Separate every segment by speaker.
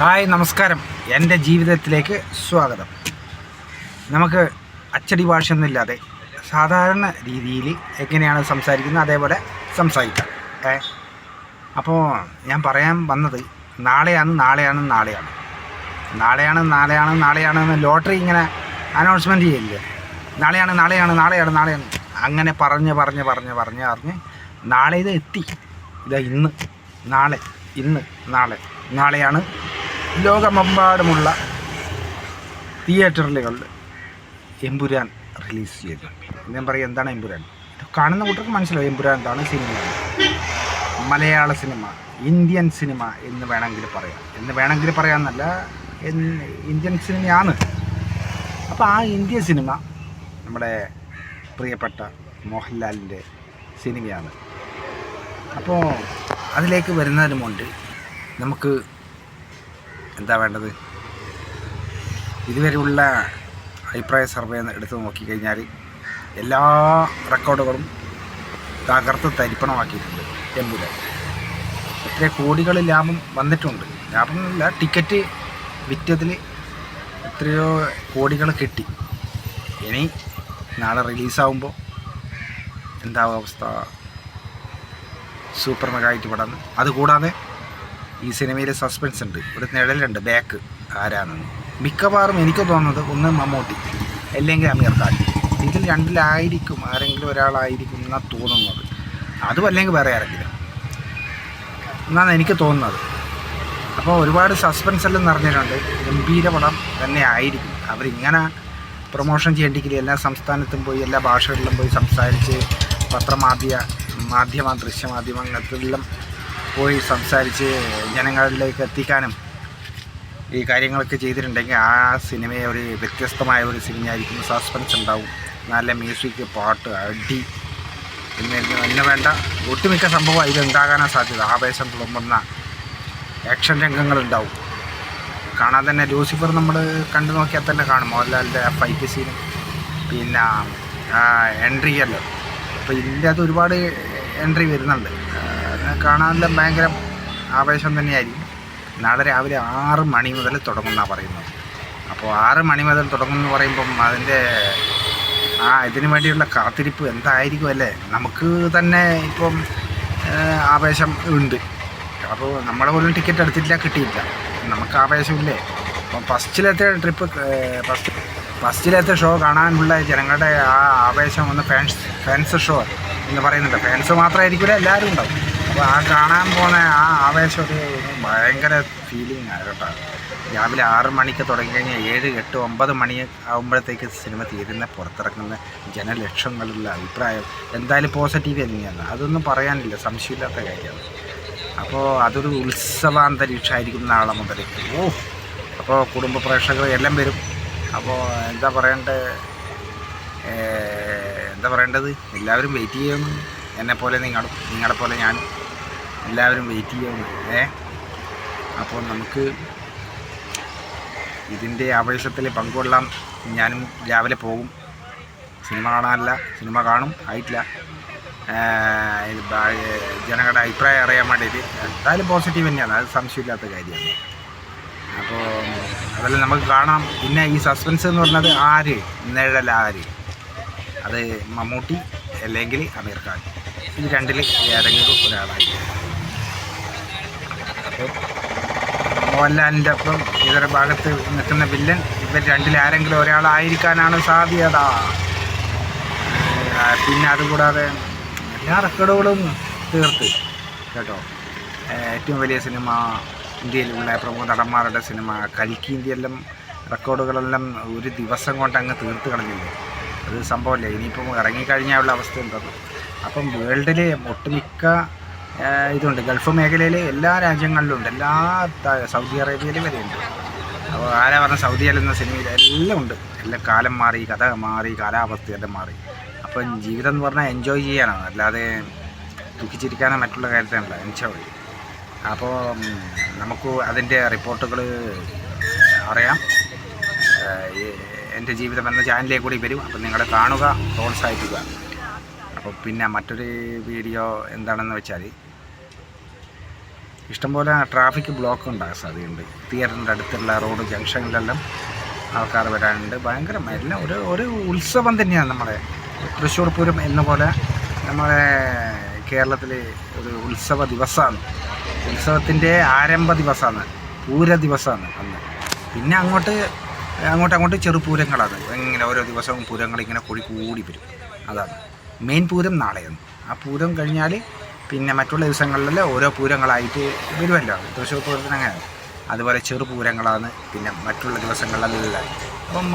Speaker 1: Hi നമസ്കാരം. എൻ്റെ ജീവിതത്തിലേക്ക് സ്വാഗതം. നമുക്ക് അച്ചടി ഭാഷയൊന്നുമില്ലാതെ സാധാരണ രീതിയിൽ എങ്ങനെയാണ് സംസാരിക്കുന്നത് അതേപോലെ സംസാരിക്കാം. അപ്പോൾ ഞാൻ പറയാൻ വന്നത് നാളെയാണ് എന്ന് ലോട്ടറി ഇങ്ങനെ അനൗൺസ്മെൻറ്റ് ചെയ്യില്ലേ, നാളെയാണ് അങ്ങനെ പറഞ്ഞ് നാളെ ഇത് എത്തി. ഇതാ നാളെയാണ് ലോകമെമ്പാടുമുള്ള തിയേറ്ററുകളിൽ എമ്പുരാൻ റിലീസ് ചെയ്തു. ഞാൻ പറയും എന്താണ് എമ്പുരാൻ? കാണുന്ന കൂട്ടർക്ക് മനസ്സിലാവും എമ്പുരാൻ എന്താണ്. സിനിമയാണ്, മലയാള സിനിമ, ഇന്ത്യൻ സിനിമ എന്ന് വേണമെങ്കിൽ പറയാമെന്നല്ല, ഇന്ത്യൻ സിനിമയാണ്. അപ്പോൾ ആ ഇന്ത്യൻ സിനിമ നമ്മുടെ പ്രിയപ്പെട്ട മോഹൻലാലിൻ്റെ സിനിമയാണ്. അപ്പോൾ അതിലേക്ക് വരുന്നതിന് മുമ്പ് നമുക്ക് എന്താ വേണ്ടത്? ഇതുവരെയുള്ള അഭിപ്രായ സർവേ എടുത്ത് നോക്കിക്കഴിഞ്ഞാൽ എല്ലാ റെക്കോർഡുകളും തകർത്ത് തരിപ്പണമാക്കിയിട്ടുണ്ട് എമ്പുരാൻ. എത്ര കോടികൾ ലാഭം വന്നിട്ടുണ്ട്. ലാഭമൊന്നുമില്ല, ടിക്കറ്റ് വിറ്റതിൽ എത്രയോ കോടികൾ കിട്ടി. ഇനി നാളെ റിലീസാവുമ്പോൾ എന്താവും അവസ്ഥ? സൂപ്പർ മെഗായിട്ട് പടം. അതുകൂടാതെ ഈ സിനിമയിൽ സസ്പെൻസ് ഉണ്ട്, ഒരു നിഴലുണ്ട്, ബാക്ക് ആരാണെന്ന്. മിക്കവാറും എനിക്ക് തോന്നുന്നത് ഒന്ന് മമ്മൂട്ടി അല്ലെങ്കിൽ അമീർ ഖാൻ. ഇതിൽ രണ്ടിലായിരിക്കും, ആരെങ്കിലും ഒരാളായിരിക്കും എന്നാണ് തോന്നുന്നത്. അതും അല്ലെങ്കിൽ വേറെ ആരെങ്കിലും എന്നാണ് എനിക്ക് തോന്നുന്നത്. അപ്പോൾ ഒരുപാട് സസ്പെൻസ് എല്ലാം നിറഞ്ഞിട്ടുണ്ട്. ഗംഭീര പടം തന്നെ ആയിരിക്കും. അവരിങ്ങനെ പ്രൊമോഷൻ ചെയ്യേണ്ടെങ്കിൽ എല്ലാ സംസ്ഥാനത്തും പോയി എല്ലാ ഭാഷകളിലും പോയി സംസാരിച്ച് ദൃശ്യമാധ്യമങ്ങളിലെല്ലാം പോയി സംസാരിച്ച് ജനങ്ങളിലേക്ക് എത്തിക്കാനും ഈ കാര്യങ്ങളൊക്കെ ചെയ്തിട്ടുണ്ടെങ്കിൽ ആ സിനിമയെ ഒരു വ്യത്യസ്തമായ ഒരു സിനിമയായിരിക്കും. സസ്പെൻസ് ഉണ്ടാവും, നല്ല മ്യൂസിക്, പാട്ട്, അടി എന്നെ വേണ്ട ഒട്ടുമിക്ക സംഭവം ഇതിലുണ്ടാകാനാണ് സാധ്യത. ആവേശം തുളുമ്പുന്ന ആക്ഷൻ രംഗങ്ങളുണ്ടാവും. കാണാൻ തന്നെ ലൂസിഫർ നമ്മൾ കണ്ടു നോക്കിയാൽ തന്നെ കാണും മോഹൻലാലിൻ്റെ ഫൈറ്റ് സീനും പിന്നെ എൻട്രിയല്ലോ. അപ്പോൾ ഇതിൻ്റെ അത് ഒരുപാട് എൻട്രി വരുന്നുണ്ട്. കാണാനെല്ലാം ഭയങ്കര ആവേശം തന്നെയായിരിക്കും. നാളെ രാവിലെ 6 മണി മുതൽ തുടങ്ങുമെന്നാണ് പറയുന്നത്. അപ്പോൾ 6 മണി മുതൽ തുടങ്ങുമെന്ന് പറയുമ്പം അതിൻ്റെ ഇതിനു വേണ്ടിയുള്ള കാത്തിരിപ്പ് എന്തായിരിക്കും അല്ലേ? നമുക്ക് തന്നെ ഇപ്പം ആവേശം ഉണ്ട്. അപ്പോൾ നമ്മളെ പോലും ടിക്കറ്റ് എടുത്തിട്ടില്ല, കിട്ടിയില്ല. നമുക്ക് ആവേശമില്ലേ? അപ്പം ഫസ്റ്റിലത്തെ ഷോ കാണാനുള്ള ജനങ്ങളുടെ ആ ആവേശം ഒന്ന് ഫാൻസ് ഷോ എന്ന് പറയുന്നുണ്ട്. ഫാൻസ് മാത്രമായിരിക്കില്ല, എല്ലാവരും ഉണ്ടാവും. അപ്പോൾ ആ കാണാൻ പോകുന്ന ആ ആവേശം ഒരു ഭയങ്കര ഫീലിംഗ് ആണ് കേട്ടോ. രാവിലെ 6 മണിക്ക് തുടങ്ങിക്കഴിഞ്ഞാൽ 7, 8, 9 മണി ആകുമ്പോഴത്തേക്ക് സിനിമ തീരുന്ന പുറത്തിറക്കുന്ന ജനലക്ഷങ്ങളുള്ള അഭിപ്രായം എന്തായാലും പോസിറ്റീവ് തന്നെയാണ്. അതൊന്നും പറയാനില്ല, സംശയമില്ലാത്ത കാര്യമാണ്. അപ്പോൾ അതൊരു ഉത്സവാന്തരീക്ഷമായിരിക്കും നാളെ മുതൽ. അപ്പോൾ കുടുംബ പ്രേക്ഷകർ എല്ലാം വരും. അപ്പോൾ എന്താ പറയേണ്ടത്, എല്ലാവരും വെയിറ്റ് ചെയ്യുന്നു. എന്നെപ്പോലെ നിങ്ങളെ പോലെ ഞാനും എല്ലാവരും വെയിറ്റ് ചെയ്യുന്നു. അപ്പോൾ നമുക്ക് ഇതിൻ്റെ ആവേശത്തിൽ പങ്കുകൊള്ളാം. ഞാനും രാവിലെ പോകും. സിനിമ കാണാനല്ല, സിനിമ കാണും, ആയിട്ടില്ല. ജനങ്ങളുടെ അഭിപ്രായം അറിയാൻ വേണ്ടിയിട്ട് എന്തായാലും പോസിറ്റീവ് തന്നെയാണ്, അത് സംശയമില്ലാത്ത കാര്യമാണ്. അപ്പോൾ അതെല്ലാം നമുക്ക് കാണാം. പിന്നെ ഈ സസ്പെൻസ് എന്ന് പറഞ്ഞത് നിഴലാര്, അത് മമ്മൂട്ടി അല്ലെങ്കിൽ അമീർ ഖാൻ, ഇത് രണ്ടിൽ ഏതെങ്കിലും ഒരാളായിരിക്കും. അപ്പോൾ മോഹൻലാലിൻ്റെ ഒപ്പം ഇതര ഭാഗത്ത് നിൽക്കുന്ന വില്ലൻ ഇവർ രണ്ടിൽ ആരെങ്കിലും ഒരാളായിരിക്കാനാണ് സാധ്യത. പിന്നെ അതുകൂടാതെ എല്ലാ റെക്കോർഡുകളും തീർത്ത് കേട്ടോ. ഏറ്റവും വലിയ സിനിമ, ഇന്ത്യയിലുള്ള പ്രമുഖ നടന്മാരുടെ സിനിമ, കൽക്കിൻ്റെയെല്ലാം റെക്കോർഡുകളെല്ലാം ഒരു ദിവസം കൊണ്ട് അങ്ങ് തീർത്ത് കളഞ്ഞില്ലേ. അത് സംഭവമല്ലേ. ഇനിയിപ്പം ഇറങ്ങിക്കഴിഞ്ഞാലുള്ള അവസ്ഥ എന്തത്? അപ്പം വേൾഡിലെ ഒട്ടുമിക്ക ഇതുണ്ട്, ഗൾഫ് മേഖലയിൽ എല്ലാ രാജ്യങ്ങളിലും ഉണ്ട്, സൗദി അറേബ്യയിൽ വരെയുണ്ട്. അപ്പോൾ ആരാ പറഞ്ഞ സൗദിയിലെന്ന സിനിമയിൽ എല്ലാം ഉണ്ട്. എല്ലാം കാലം മാറി, കഥ മാറി, കാലാവസ്ഥയെല്ലാം മാറി. അപ്പം ജീവിതം എന്ന് പറഞ്ഞാൽ എൻജോയ് ചെയ്യാനാണ്, അല്ലാതെ ദുഃഖിച്ചിരിക്കാനോ മറ്റുള്ള കാര്യത്തിനല്ല, എൻജോയ്. അപ്പോൾ നമുക്ക് അതിൻ്റെ റിപ്പോർട്ടുകൾ അറിയാം. എൻ്റെ ജീവിതം എന്ന ചാനലിലേക്ക് കൂടി വരും. അപ്പം നിങ്ങൾ കാണുക, പ്രോത്സാഹിപ്പിക്കുക. അപ്പോൾ പിന്നെ മറ്റൊരു വീഡിയോ എന്താണെന്ന് വെച്ചാൽ ഇഷ്ടംപോലെ ട്രാഫിക് ബ്ലോക്ക് ഉണ്ടാകാൻ സാധ്യതയുണ്ട്. തിയേറ്ററിൻ്റെ അടുത്തുള്ള റോഡ് ജംഗ്ഷനിലെല്ലാം ആൾക്കാർ വരാനുണ്ട്. ഭയങ്കര എല്ലാം ഒരു ഉത്സവം തന്നെയാണ് നമ്മുടെ തൃശ്ശൂർ പൂരം എന്ന പോലെ നമ്മുടെ കേരളത്തിൽ ഒരു ഉത്സവ ദിവസമാണ്. ഉത്സവത്തിൻ്റെ ആരംഭ ദിവസമാണ്, പൂര ദിവസമാണ് അന്ന്. പിന്നെ അങ്ങോട്ട് ചെറുപൂരങ്ങളാണ്. ഇങ്ങനെ ഓരോ ദിവസവും പൂരങ്ങളിങ്ങനെ കൂടി വരും. അതാണ് മെയിൻ പൂരം നാളെയാണ്. ആ പൂരം കഴിഞ്ഞാൽ പിന്നെ മറ്റുള്ള ദിവസങ്ങളിൽ ഓരോ പൂരങ്ങളായിട്ട് വരുമല്ലോ. തൃശ്ശൂർ പൂരത്തിന് അങ്ങനെ. അതുപോലെ ചെറുപൂരങ്ങളാണ് പിന്നെ മറ്റുള്ള ദിവസങ്ങളിലെല്ലാം. അപ്പം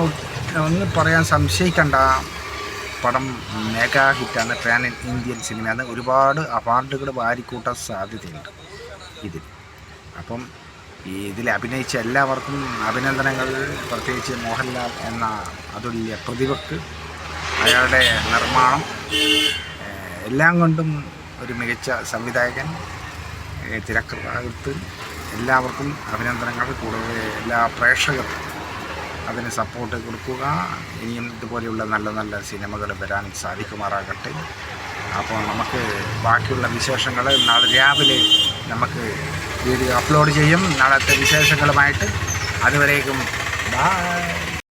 Speaker 1: ഒന്ന് പറയാൻ സംശയിക്കേണ്ട, പടം മെഗാ ഹിറ്റാണ്. പാൻ ഇന്ത്യൻ സിനിമയാണ്. ഒരുപാട് അവാർഡുകൾ വാരിക്കൂട്ടാൻ സാധ്യതയുണ്ട് ഇതിൽ. അപ്പം ഇതിൽ അഭിനയിച്ച എല്ലാവർക്കും അഭിനന്ദനങ്ങൾ. പ്രത്യേകിച്ച് മോഹൻലാൽ എന്ന അതുല്യ പ്രതിഭയ്ക്ക് അയാളുടെ നിർമ്മാണം എല്ലാം കൊണ്ടും ഒരു മികച്ച സംവിധായകൻ, തിരക്കഥാകൃത്ത്, എല്ലാവർക്കും അഭിനന്ദനങ്ങൾ. കൂടുതൽ എല്ലാ പ്രേക്ഷകർക്കും അതിന് സപ്പോർട്ട് കൊടുക്കുക. ഇനിയും ഇതുപോലെയുള്ള നല്ല നല്ല സിനിമകൾ വരാൻ സാധിക്കുമാറാകട്ടെ. അപ്പോൾ നമുക്ക് ബാക്കിയുള്ള വിശേഷങ്ങൾ നാളെ രാവിലെ നമുക്ക് വീഡിയോ അപ്ലോഡ് ചെയ്യും, നാളത്തെ വിശേഷങ്ങളുമായിട്ട്. അതുവരേക്കും ബൈ.